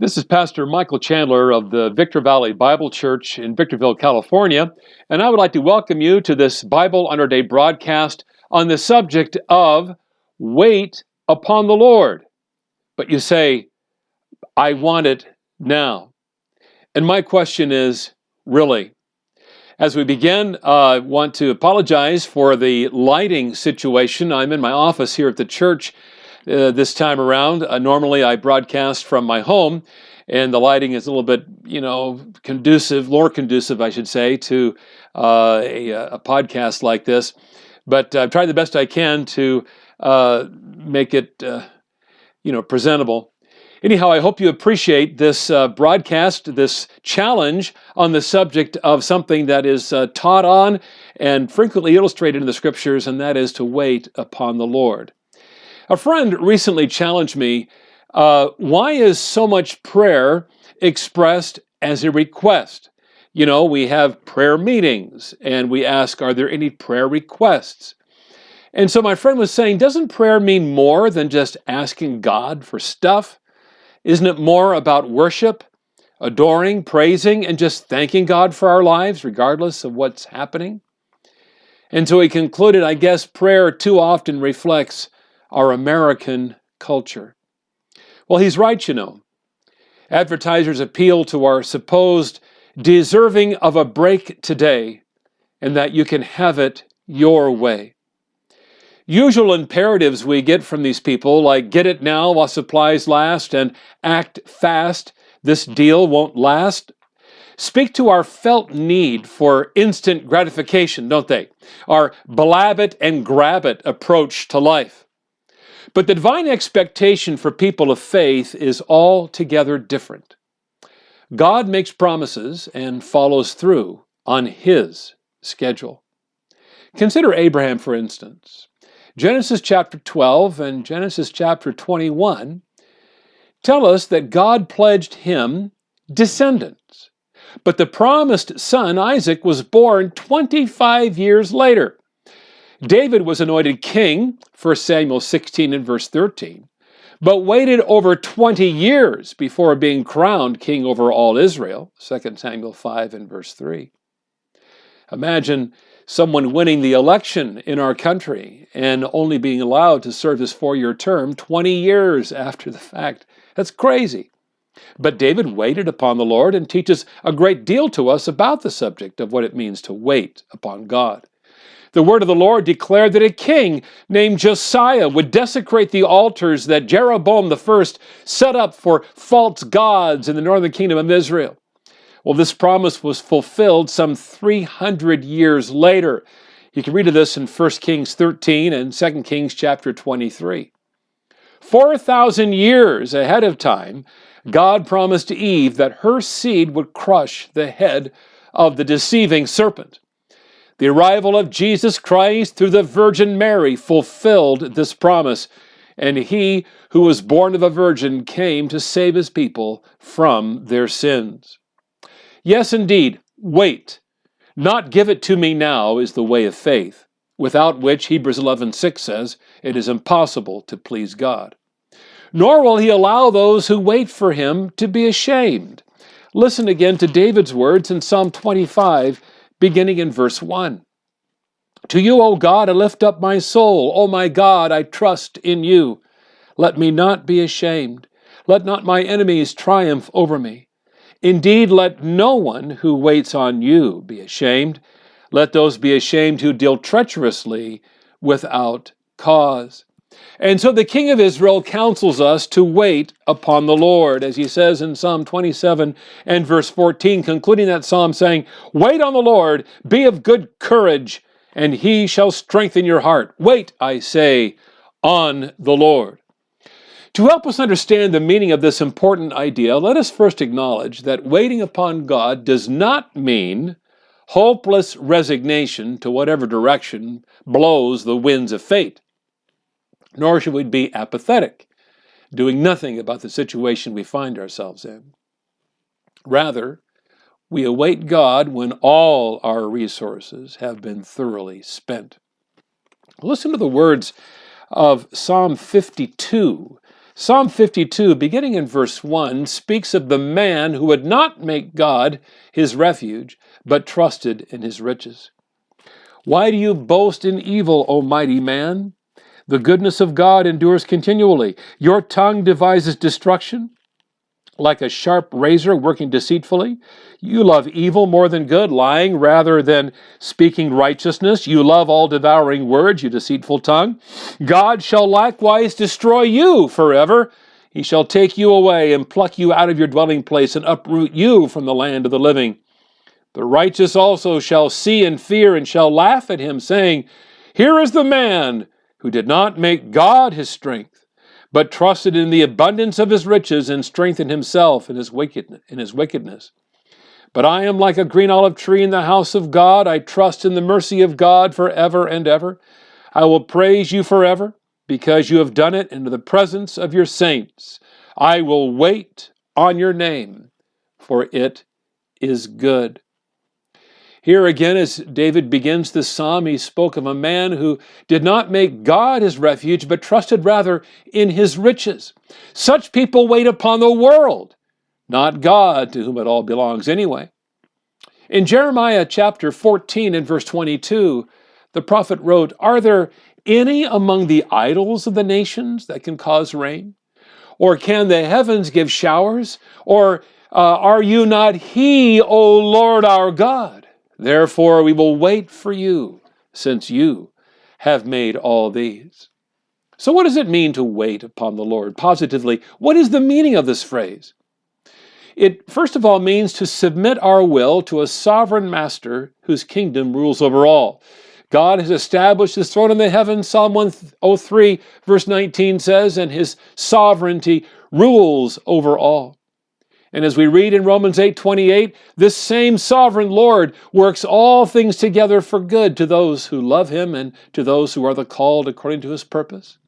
This is Pastor Michael Chandler of the Victor Valley Bible Church in Victorville, California, and I would like to welcome you to this Bible Under Day broadcast on the subject of wait upon the Lord. But you say, I want it now. And my question is, really? As we begin, I want to apologize for the lighting situation. I'm in my office here at the church this time around. Normally I broadcast from my home, and the lighting is a little bit, conducive, more conducive, I should say, to a podcast like this. But I've tried the best I can to make it, presentable. Anyhow, I hope you appreciate this broadcast, this challenge on the subject of something that is taught on and frequently illustrated in the Scriptures, and that is to wait upon the Lord. A friend recently challenged me, why is so much prayer expressed as a request? You know, we have prayer meetings, and we ask, are there any prayer requests? And so my friend was saying, doesn't prayer mean more than just asking God for stuff? Isn't it more about worship, adoring, praising, and just thanking God for our lives, regardless of what's happening? And so he concluded, I guess prayer too often reflects our American culture. Well, he's right, you know. Advertisers appeal to our supposed deserving of a break today, and that you can have it your way. Usual imperatives we get from these people, like get it now while supplies last and act fast, this deal won't last, speak to our felt need for instant gratification, don't they? Our blab it and grab it approach to life. But the divine expectation for people of faith is altogether different. God makes promises and follows through on His schedule. Consider Abraham, for instance. Genesis chapter 12 and Genesis chapter 21 tell us that God pledged him descendants. But the promised son, Isaac, was born 25 years later. David was anointed king, 1 Samuel 16 and verse 13, but waited over 20 years before being crowned king over all Israel, 2 Samuel 5 and verse 3. Imagine someone winning the election in our country and only being allowed to serve his 4-year term 20 years after the fact. That's crazy. But David waited upon the Lord and teaches a great deal to us about the subject of what it means to wait upon God. The word of the Lord declared that a king named Josiah would desecrate the altars that Jeroboam I set up for false gods in the northern kingdom of Israel. Well, this promise was fulfilled some 300 years later. You can read of this in 1 Kings 13 and 2 Kings chapter 23. 4,000 years ahead of time, God promised Eve that her seed would crush the head of the deceiving serpent. The arrival of Jesus Christ through the Virgin Mary fulfilled this promise, and He who was born of a virgin came to save His people from their sins. Yes, indeed, wait. Not give it to me now is the way of faith, without which, Hebrews 11:6 says, it is impossible to please God. Nor will He allow those who wait for Him to be ashamed. Listen again to David's words in Psalm 25, beginning in verse 1. To you, O God, I lift up my soul. O my God, I trust in you. Let me not be ashamed. Let not my enemies triumph over me. Indeed, let no one who waits on you be ashamed. Let those be ashamed who deal treacherously without cause. And so the King of Israel counsels us to wait upon the Lord, as he says in Psalm 27 and verse 14, concluding that psalm saying, wait on the Lord, be of good courage, and He shall strengthen your heart. Wait, I say, on the Lord. To help us understand the meaning of this important idea, let us first acknowledge that waiting upon God does not mean hopeless resignation to whatever direction blows the winds of fate. Nor should we be apathetic, doing nothing about the situation we find ourselves in. Rather, we await God when all our resources have been thoroughly spent. Listen to the words of Psalm 52. Psalm 52, beginning in verse 1, speaks of the man who would not make God his refuge, but trusted in his riches. Why do you boast in evil, O mighty man? The goodness of God endures continually. Your tongue devises destruction, like a sharp razor working deceitfully. You love evil more than good, lying rather than speaking righteousness. You love all devouring words, you deceitful tongue. God shall likewise destroy you forever. He shall take you away and pluck you out of your dwelling place and uproot you from the land of the living. The righteous also shall see and fear and shall laugh at him, saying, Here is the man who did not make God his strength, but trusted in the abundance of his riches and strengthened himself in his wickedness. But I am like a green olive tree in the house of God. I trust in the mercy of God forever and ever. I will praise you forever, because you have done it into the presence of your saints. I will wait on your name, for it is good. Here again, as David begins this psalm, he spoke of a man who did not make God his refuge, but trusted rather in his riches. Such people wait upon the world, not God, to whom it all belongs anyway. In Jeremiah chapter 14 and verse 22, the prophet wrote, Are there any among the idols of the nations that can cause rain? Or can the heavens give showers? Or are you not he, O Lord our God? Therefore we will wait for you, since you have made all these. So what does it mean to wait upon the Lord? Positively, what is the meaning of this phrase? It, first of all, means to submit our will to a sovereign master whose kingdom rules over all. God has established his throne in the heavens, Psalm 103, verse 19 says, and his sovereignty rules over all. And as we read in Romans 8:28, this same sovereign Lord works all things together for good to those who love him and to those who are the called according to his purpose.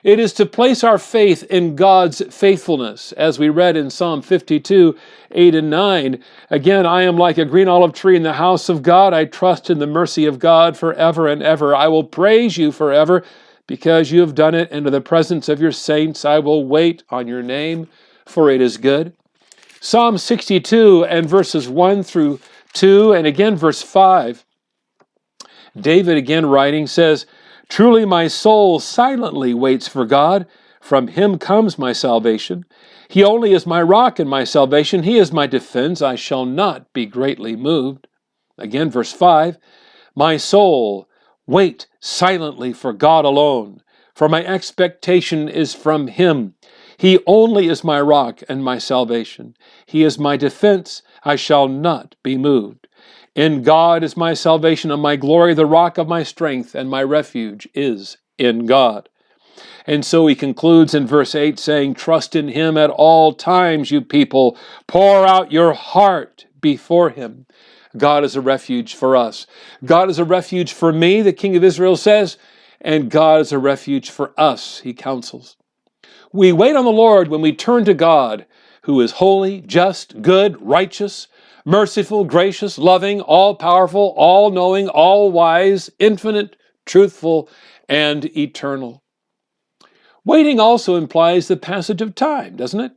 It is to place our faith in God's faithfulness, as we read in Psalm 52, 8 and 9. Again, I am like a green olive tree in the house of God. I trust in the mercy of God forever and ever. I will praise you forever because you have done it into the presence of your saints. I will wait on your name, for it is good. Psalm 62 and verses 1 through 2, and again verse 5, David again writing says, Truly my soul silently waits for God. From him comes my salvation. He only is my rock and my salvation. He is my defense. I shall not be greatly moved. Again verse 5, My soul, wait silently for God alone, for my expectation is from him. He only is my rock and my salvation. He is my defense. I shall not be moved. In God is my salvation and my glory, the rock of my strength, and my refuge is in God. And so he concludes in verse 8 saying, Trust in him at all times, you people. Pour out your heart before him. God is a refuge for us. God is a refuge for me, the King of Israel says, and God is a refuge for us, he counsels. We wait on the Lord when we turn to God, who is holy, just, good, righteous, merciful, gracious, loving, all-powerful, all-knowing, all-wise, infinite, truthful, and eternal. Waiting also implies the passage of time, doesn't it?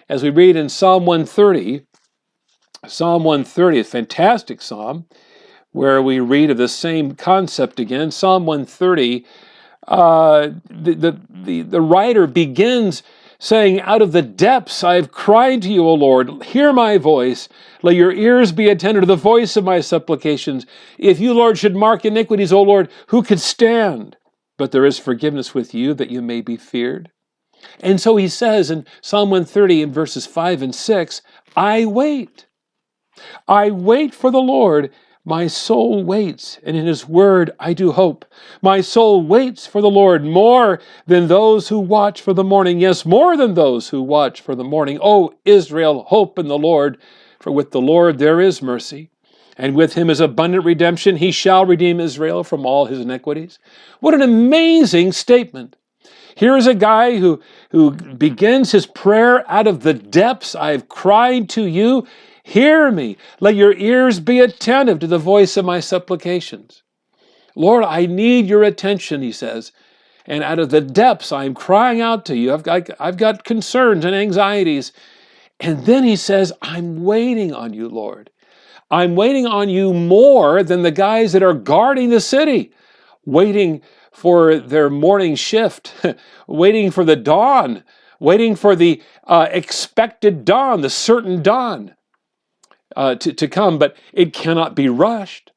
As we read in Psalm 130, a fantastic psalm, where we read of the same concept again. Psalm 130, the writer begins saying, Out of the depths I have cried to you, O Lord. Hear my voice. Let your ears be attentive to the voice of my supplications. If you, Lord, should mark iniquities, O Lord, who could stand? But there is forgiveness with you, that you may be feared. And so he says in Psalm 130 in verses 5 and 6, I wait. I wait for the Lord. My soul waits, and in his word I do hope. My soul waits for the Lord more than those who watch for the morning. Yes, more than those who watch for the morning. O Israel, hope in the Lord, for with the Lord there is mercy, and with him is abundant redemption. He shall redeem Israel from all his iniquities. What an amazing statement. Here is a guy who begins his prayer out of the depths. I have cried to you. Hear me. Let your ears be attentive to the voice of my supplications. Lord, I need your attention, he says. And out of the depths, I'm crying out to you. I've got concerns and anxieties. And then he says, I'm waiting on you, Lord. I'm waiting on you more than the guys that are guarding the city, waiting for their morning shift, waiting for the dawn, waiting for the expected dawn, the certain dawn to come, but it cannot be rushed.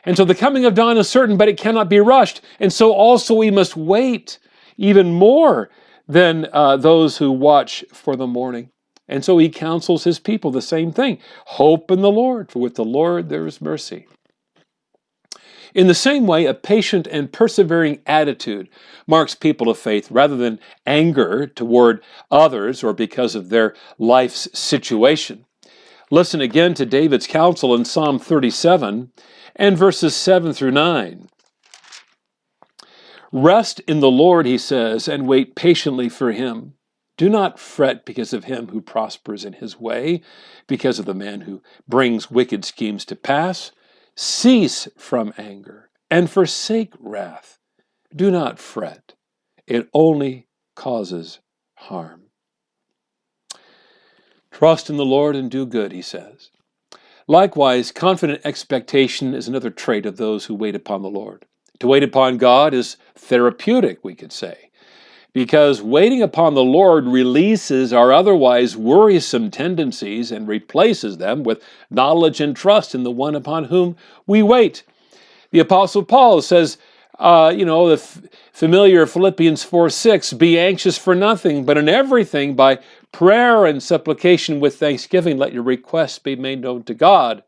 And so the coming of dawn is certain, but it cannot be rushed. And so also we must wait even more than those who watch for the morning. And so he counsels his people the same thing. Hope in the Lord, for with the Lord there is mercy. In the same way, a patient and persevering attitude marks people of faith rather than anger toward others or because of their life's situation. Listen again to David's counsel in Psalm 37 and verses 7 through 9. Rest in the Lord, he says, and wait patiently for him. Do not fret because of him who prospers in his way, because of the man who brings wicked schemes to pass. Cease from anger and forsake wrath. Do not fret. It only causes harm. Trust in the Lord and do good, he says. Likewise, confident expectation is another trait of those who wait upon the Lord. To wait upon God is therapeutic, we could say, because waiting upon the Lord releases our otherwise worrisome tendencies and replaces them with knowledge and trust in the one upon whom we wait. The Apostle Paul says, the familiar Philippians 4:6, be anxious for nothing, but in everything by prayer and supplication with thanksgiving, let your requests be made known to God.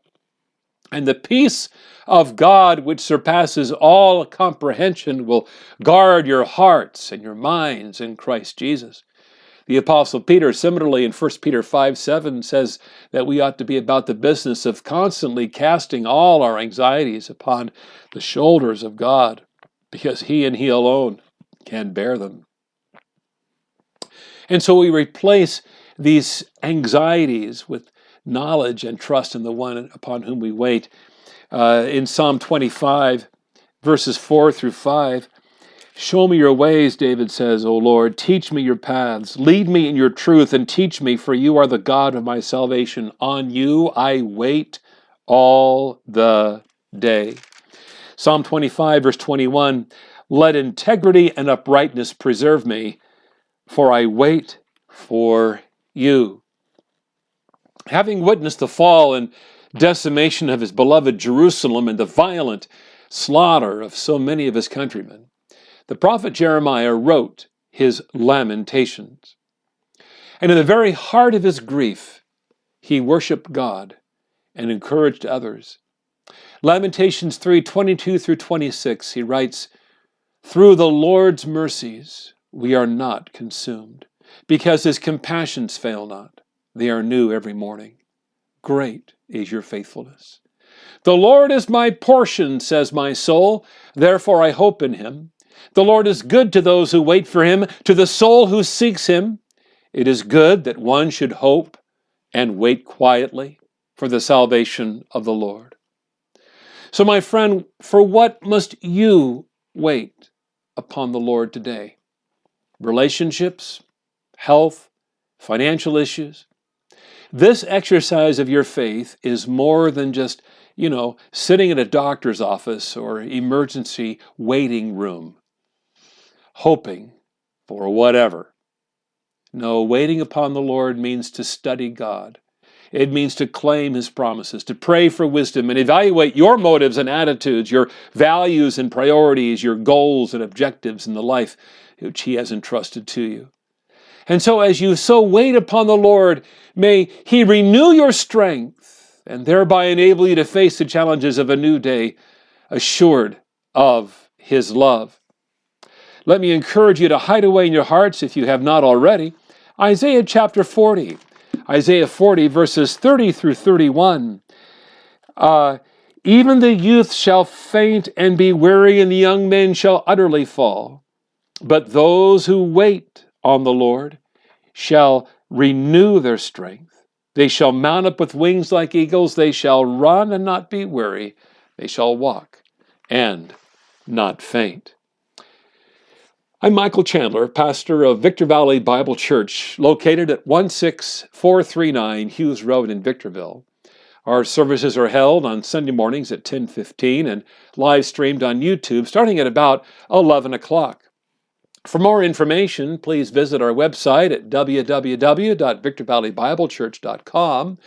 And the peace of God, which surpasses all comprehension, will guard your hearts and your minds in Christ Jesus. The Apostle Peter, similarly in 1 Peter 5:7, says that we ought to be about the business of constantly casting all our anxieties upon the shoulders of God, because he and he alone can bear them. And so we replace these anxieties with knowledge and trust in the one upon whom we wait. In Psalm 25, verses 4 through 5, show me your ways, David says, O Lord, teach me your paths. Lead me in your truth and teach me, for you are the God of my salvation. On you I wait all the day. Psalm 25, verse 21, let integrity and uprightness preserve me, for I wait for you. Having witnessed the fall and decimation of his beloved Jerusalem and the violent slaughter of so many of his countrymen, the prophet Jeremiah wrote his Lamentations. And in the very heart of his grief, he worshiped God and encouraged others. Lamentations 3:22 through 26, he writes, through the Lord's mercies we are not consumed, because his compassions fail not. They are new every morning. Great is your faithfulness. The Lord is my portion, says my soul, therefore I hope in him. The Lord is good to those who wait for him, to the soul who seeks him. It is good that one should hope and wait quietly for the salvation of the Lord. So, my friend, for what must you wait upon the Lord today? Relationships, health, financial issues. This exercise of your faith is more than just, sitting in a doctor's office or emergency waiting room, hoping for whatever. No, waiting upon the Lord means to study God. It means to claim his promises, to pray for wisdom and evaluate your motives and attitudes, your values and priorities, your goals and objectives in the life which he has entrusted to you. And so as you so wait upon the Lord, may he renew your strength and thereby enable you to face the challenges of a new day, assured of his love. Let me encourage you to hide away in your hearts, if you have not already, Isaiah chapter 40. Isaiah 40, verses 30 through 31. Even the youth shall faint and be weary, and the young men shall utterly fall. But those who wait on the Lord shall renew their strength. They shall mount up with wings like eagles. They shall run and not be weary. They shall walk and not faint. I'm Michael Chandler, pastor of Victor Valley Bible Church, located at 16439 Hughes Road in Victorville. Our services are held on Sunday mornings at 10:15 and live streamed on YouTube starting at about 11 o'clock. For more information, please visit our website at www.victorvalleybiblechurch.com,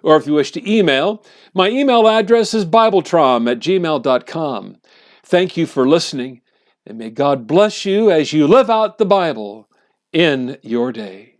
or if you wish to email, my email address is bibletrom@gmail.com. Thank you for listening, and may God bless you as you live out the Bible in your day.